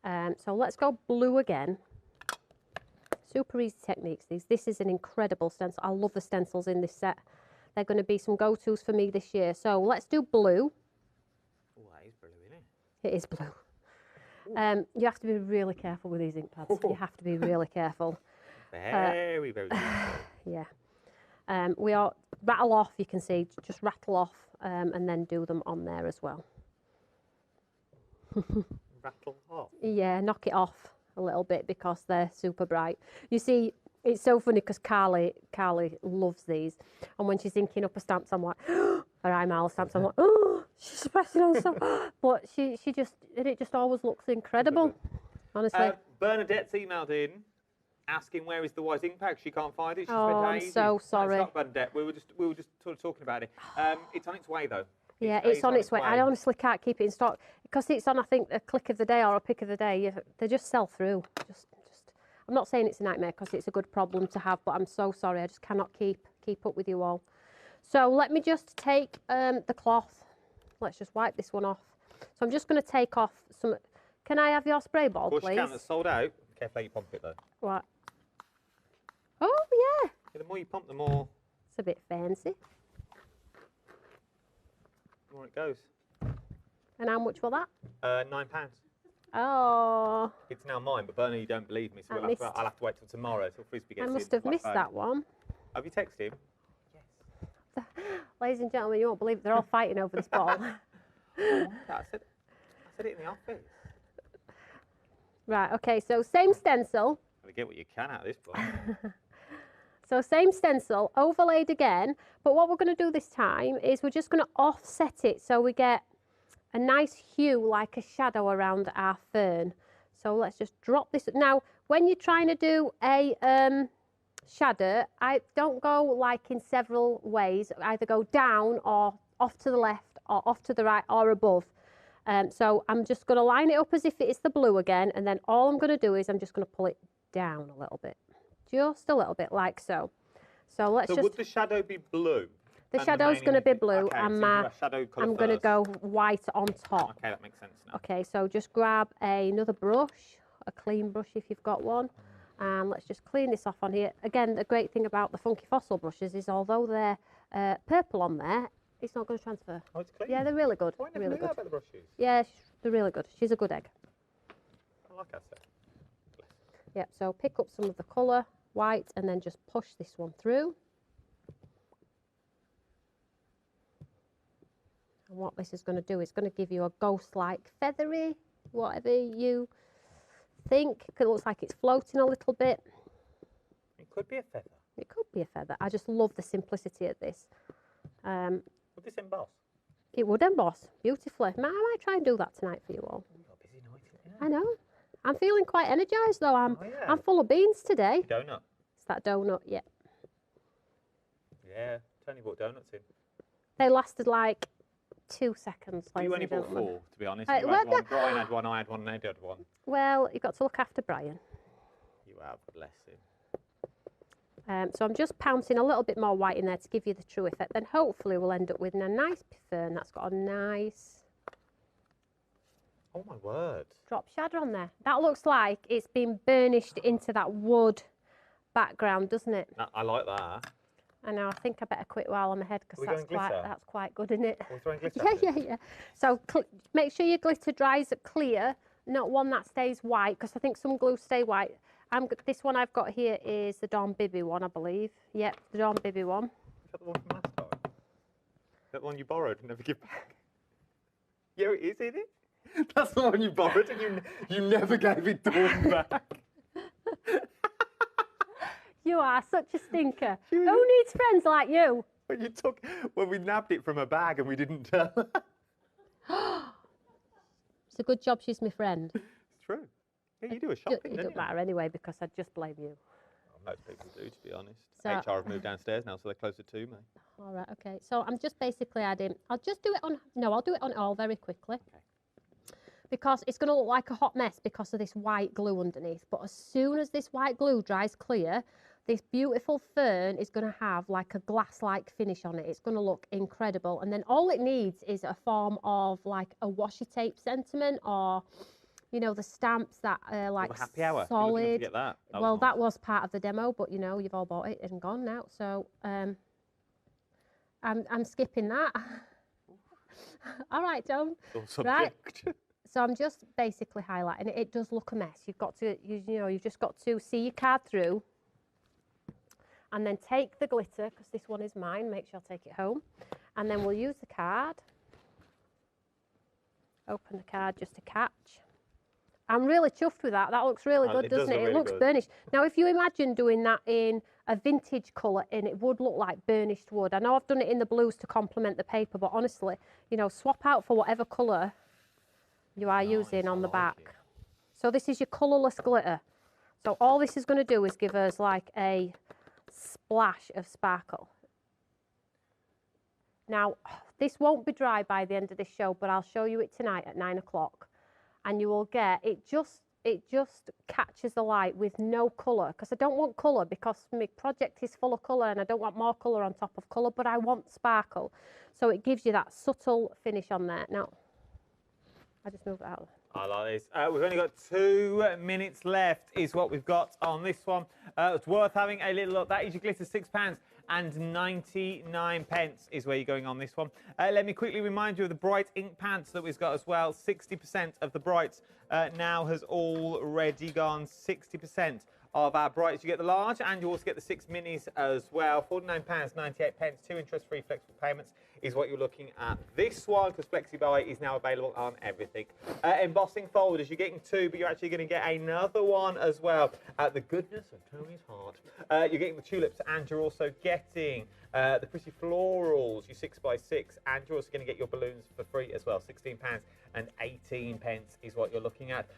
So let's go blue again. Super easy techniques these. This is an incredible stencil. I love the stencils in this set. They're going to be some go-tos for me this year. So let's do blue. Oh, that is blue, isn't it? It is blue. You have to be really careful with these ink pads. You have to be really careful. Very, very careful. Yeah. We are rattle off, you can see, just rattle off and then do them on there as well. Rattle off? Yeah, knock it off a little bit because they're super bright. You see, it's so funny because Carly loves these. And when she's inking up her stamps, I'm like, her eyemile stamps, I'm like, oh, she's pressing on stuff. But it just always looks incredible, honestly. Bernadette's emailed in asking where is the white ink pad. She can't find it. She's I'm so sorry. No, it's not Bernadette. We were just sort of talking about it. It's on its way though. Yeah, it's on its way. I honestly can't keep it in stock because it's on, I think, a click of the day or a pick of the day. They just sell through. I'm not saying it's a nightmare because it's a good problem to have, but I'm so sorry. I just cannot keep up with you all. So let me just take the cloth. Let's just wipe this one off. So I'm just going to take off some. Can I have your spray ball, please? Of course you can. It's sold out. Careful how you pump it though. What? Oh yeah. The more you pump, the more. It's a bit fancy. The more it goes. And how much was that? £9. Oh. It's now mine, but Bernie, you don't believe me, so I'll have to wait till tomorrow, till Frisbee gets in. I must have missed that one. Have you texted him? Yes. Ladies and gentlemen, you won't believe it, they're all fighting over this ball. I said it in the office. Right, okay, so same stencil. Gotta get what you can out of this book. So same stencil, overlaid again, but what we're going to do this time is we're just going to offset it so we get a nice hue like a shadow around our fern. So let's just drop this. Now, when you're trying to do a shadow, I don't go like in several ways. Either go down or off to the left or off to the right or above. So I'm just going to line it up as if it is the blue again, and then all I'm going to do is I'm just going to pull it down a little bit. Just a little bit, like so. So let's would the shadow be blue? The shadow's going to be blue, okay, and so I'm going to go white on top. Okay, that makes sense now. Okay, so just grab another brush, a clean brush if you've got one, and let's just clean this off on here. Again, the great thing about the Funky Fossil brushes is although they're purple on there, it's not going to transfer. Oh, it's clean? Yeah, they're really good. Oh, I never really knew that about the brushes. Yeah, they're really good. She's a good egg. I like that stuff. Yep, so pick up some of the colour, white, and then just push this one through. And what this is going to do is going to give you a ghost-like, feathery, whatever you think. It looks like it's floating a little bit. It could be a feather. It could be a feather. I just love the simplicity of this. Would this emboss? It would emboss beautifully. I might try and do that tonight for you all. You've got a busy night, I know. I'm feeling quite energised though. I'm full of beans today. Donut. It's that donut, yeah. Yeah, Tony bought donuts in. They lasted like 2 seconds. Well, you only bought 4, to be honest. You had well, one, Brian had one, I had one, and Ed had one. Well, you've got to look after Brian. You have, bless him. So I'm just pouncing a little bit more white in there to give you the true effect. Then hopefully we'll end up with a nice fern that's got a nice... Oh my word. Drop shadow on there. That looks like it's been burnished into that wood background, doesn't it? I like that. I know, I think I better quit while I'm ahead because that's quite good, isn't it? Are we throwing glitter? Yeah. So make sure your glitter dries clear, not one that stays white, because I think some glues stay white. This one I've got here is the Dawn Bibby one, I believe. Yep, the Dawn Bibby one. Is that the one from last time? Is that the one you borrowed and never give back? Yeah, it is, isn't it? That's the one you borrowed and you never gave it Dawn back. You are such a stinker. Who needs friends like you? When we nabbed it from a bag and we didn't tell her. It's a good job she's my friend. It's true. Yeah, you do a shopping, It doesn't matter anyway because I'd just blame you. Well, most people do, to be honest. So, HR have moved downstairs now, so they're closer to me. All right, okay. So I'm just basically adding, I'll do it on all very quickly. Okay. Because it's going to look like a hot mess because of this white glue underneath. But as soon as this white glue dries clear, this beautiful fern is going to have like a glass-like finish on it. It's going to look incredible. And then all it needs is a form of like a washi tape sentiment or, you know, the stamps that are like happy hour. solid. Get that. Well, that was part of the demo, but you know, you've all bought it and gone now. So I'm skipping that. All right, Tom. Right. So I'm just basically highlighting it. It does look a mess. You've got to, you've just got to see your card through and then take the glitter, because this one is mine. Make sure I take it home. And then we'll use the card. Open the card just to catch. I'm really chuffed with that. That looks really good, doesn't it? It looks burnished. Now, if you imagine doing that in a vintage colour, and it would look like burnished wood. I know I've done it in the blues to complement the paper, but honestly, you know, swap out for whatever colour you are using on the back. So this is your colourless glitter. So all this is going to do is give us like a splash of sparkle. Now, this won't be dry by the end of this show, but I'll show you it tonight at 9 o'clock. And you will get, it just catches the light with no colour, because I don't want colour, because my project is full of colour and I don't want more colour on top of colour, but I want sparkle. So it gives you that subtle finish on there. Now, I just move it out. I like this. We've only got 2 minutes left is what we've got on this one. It's worth having a little look. That is your glitter, £6.99 is where you're going on this one. Let me quickly remind you of the bright ink pants that we've got as well. 60% of the brights now has already gone. 60% of our brights. You get the large and you also get the 6 minis as well. £49.98, 2 interest-free flexible payments is what you're looking at this one, because FlexiBuy is now available on everything. Embossing folders, you're getting 2, but you're actually going to get another one as well. The goodness of Tony's heart. You're getting the tulips, and you're also getting the pretty florals, your 6x6, and you're also going to get your balloons for free as well. £16.18 is what you're looking at.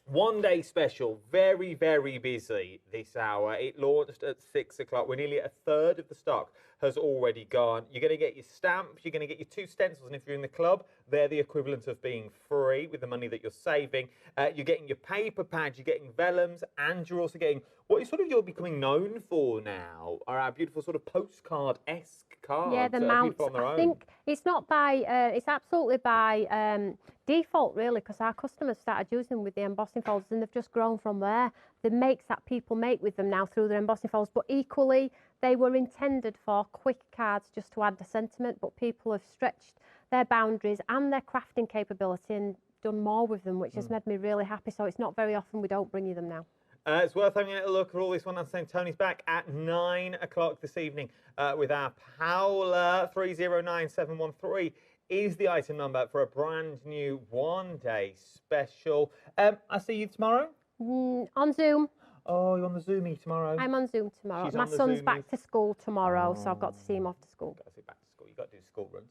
One day special, very, very busy this hour. It launched at 6 o'clock. We're nearly a third of the stock has already gone. You're going to get your stamps, you're going to get your 2 stencils, and if you're in the club, they're the equivalent of being free with the money that you're saving. You're getting your paper pads, you're getting vellums, and you're also getting what you're becoming known for now are our beautiful sort of postcard-esque cards. Yeah, the mounts. I think it's not by, it's absolutely by default, really, because our customers started using them with the embossing folders, and they've just grown from there. The makes that people make with them now through their embossing folders, but equally, they were intended for quick cards just to add the sentiment, but people have stretched their boundaries and their crafting capability and done more with them, which has made me really happy. So it's not very often we don't bring you them now. It's worth having a little look at all this one. I'm saying Tony's back at 9 o'clock this evening with our Paola 309713 is the item number for a brand new one-day special. I'll see you tomorrow? On Zoom. Oh, you're on the Zoomy tomorrow? I'm on Zoom tomorrow. She's My on the son's Zoomies. back to school tomorrow, so I've got to see him off to school. Got to see back to school. You've got to do school. school runs.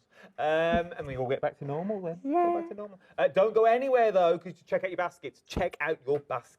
And we all get back to normal then. Yeah. Go back to normal. Don't go anywhere though, because check out your baskets. Check out your baskets.